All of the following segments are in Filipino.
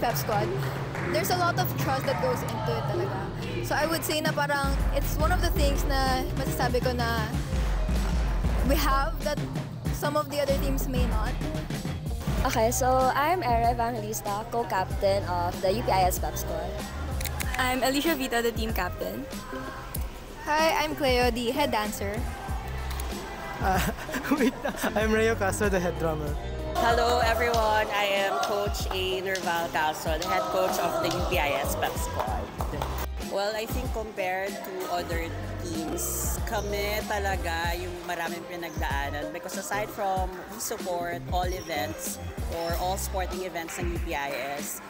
Pep Squad, there's a lot of trust that goes into it talaga. So I would say na parang it's one of the things na masasabi ko na we have that some of the other teams may not. Okay, so I'm Era Evangelista, co-captain of the UPIS Pep Squad. I'm Alicia Vita, the team captain. Hi, I'm Cleo, the head dancer. I'm Rayo Castro, the head drummer. Hello everyone, I am Coach A. Nerval Castro, the head coach of the UPIS Pep Squad. Well, I think compared to other teams, kami talaga yung maraming pinagdaanan because aside from we support all events or all sporting events ng UPIS,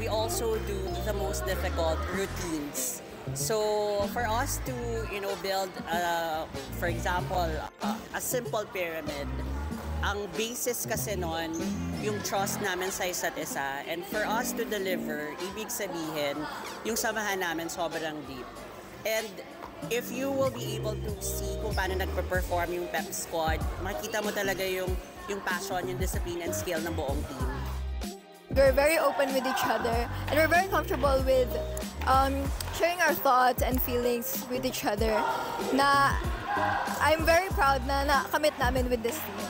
we also do the most difficult routines. So for us to, build, for example, a simple pyramid, ang basis kasi nun, yung trust namin sa isa't isa. And for us to deliver, ibig sabihin, yung samahan namin sobrang deep. And if you will be able to see kung paano nagpe-perform yung Pep Squad, makikita mo talaga yung passion, yung discipline and skill ng buong team. We're very open with each other and we're very comfortable with sharing our thoughts and feelings with each other. Na I'm very proud na nakamit namin with this team.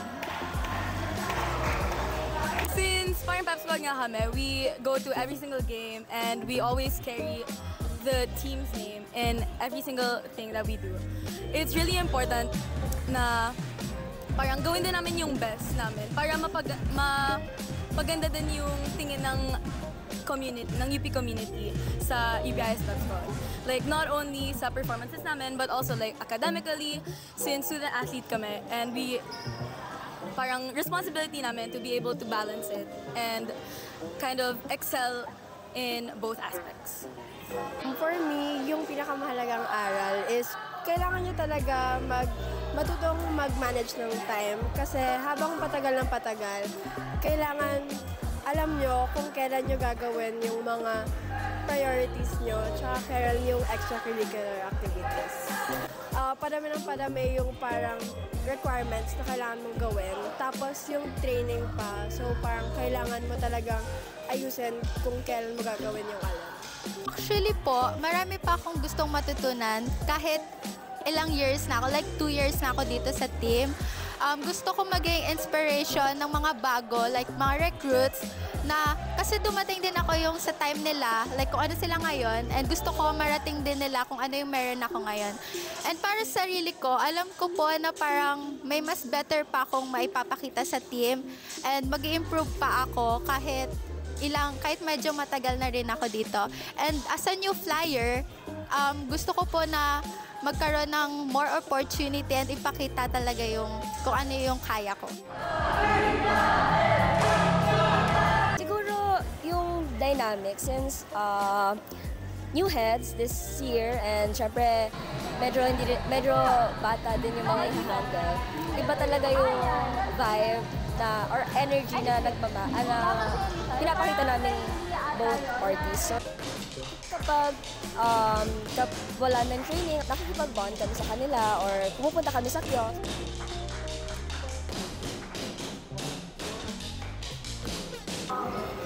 Since parang Pep Squad nga kami, we go to every single game and we always carry the team's name in every single thing that we do. It's really important na parang gawin din namin yung best namin para mapaganda din yung tingin ng community, ng UP community sa UPIS Pep Squad. Like not only sa performances namin but also like academically since student athlete kami and we parang responsibility namin to be able to balance it and kind of excel in both aspects. For me, yung pinakamahalagang aral is kailangan nyo talaga matutong mag-manage ng time kasi habang patagal ng patagal, kailangan alam nyo kung kailan nyo gagawin yung mga priorities nyo tsaka kailan yung extracurricular activities. Padami ng padami yung parang requirements na kailangan mong gawin. Tapos yung training pa. So parang kailangan mo talagang ayusin kung kailan mo gagawin yung alam. Actually po, marami pa akong gustong matutunan kahit ilang years na ako, like 2 years na ako dito sa team. Gusto ko maging inspiration ng mga bago, like mga recruits, na kasi dumating din ako yung sa time nila, like kung ano sila ngayon, and gusto ko marating din nila kung ano yung meron ako ngayon. And para sa sarili ko, alam ko po na parang may mas better pa akong maipapakita sa team and mag-improve pa ako kahit medyo matagal na rin ako dito. And as a new flyer, gusto ko po na magkaroon ng more opportunity and ipakita talaga kung ano yung kaya ko. Siguro yung dynamic since new heads this year and syempre medyo bata din yung mga i-handle. Iba talaga yung vibe na or energy na pinapakita namin both parties. So, kapag wala ng training, nakikipag-bond kami sa kanila or pumupunta kami sa kiosk.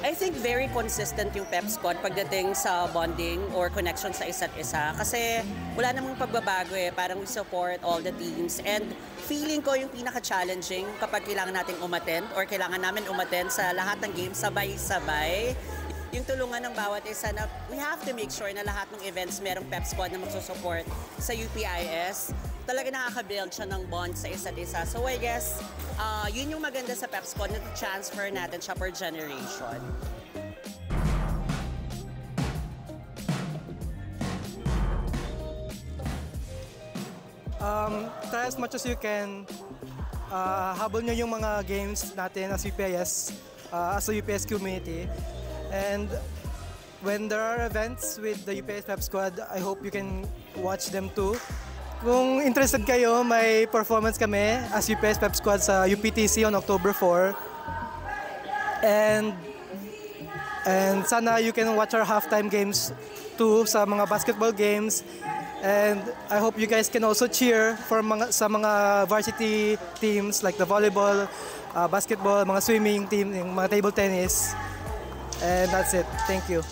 I think very consistent yung Pep Squad pagdating sa bonding or connection sa isa't isa. Kasi wala namang pagbabago parang we support all the teams. And feeling ko yung pinaka-challenging kapag kailangan nating umattend or kailangan namin umattend sa lahat ng games sabay-sabay. Yung tulungan ng bawat isa na we have to make sure na lahat ng events merong Pep Squad na magsusupport sa UPIS. Talaga nakaka-build siya ng bond sa isa't isa. So I guess, yun yung maganda sa Pep Squad na transfer natin siya per generation. Try as much as you can. Habol nyo yung mga games natin as UPIS, as a UPIS community. And when there are events with the UPIS Pep Squad, I hope you can watch them too. Kung interested kayo, may performance kami as UPIS Pep Squad sa UPTC on October 4. And sana you can watch our halftime games too sa mga basketball games. And I hope you guys can also cheer for sa mga varsity teams like the volleyball, basketball, mga swimming team, yung mga table tennis. And that's it. Thank you.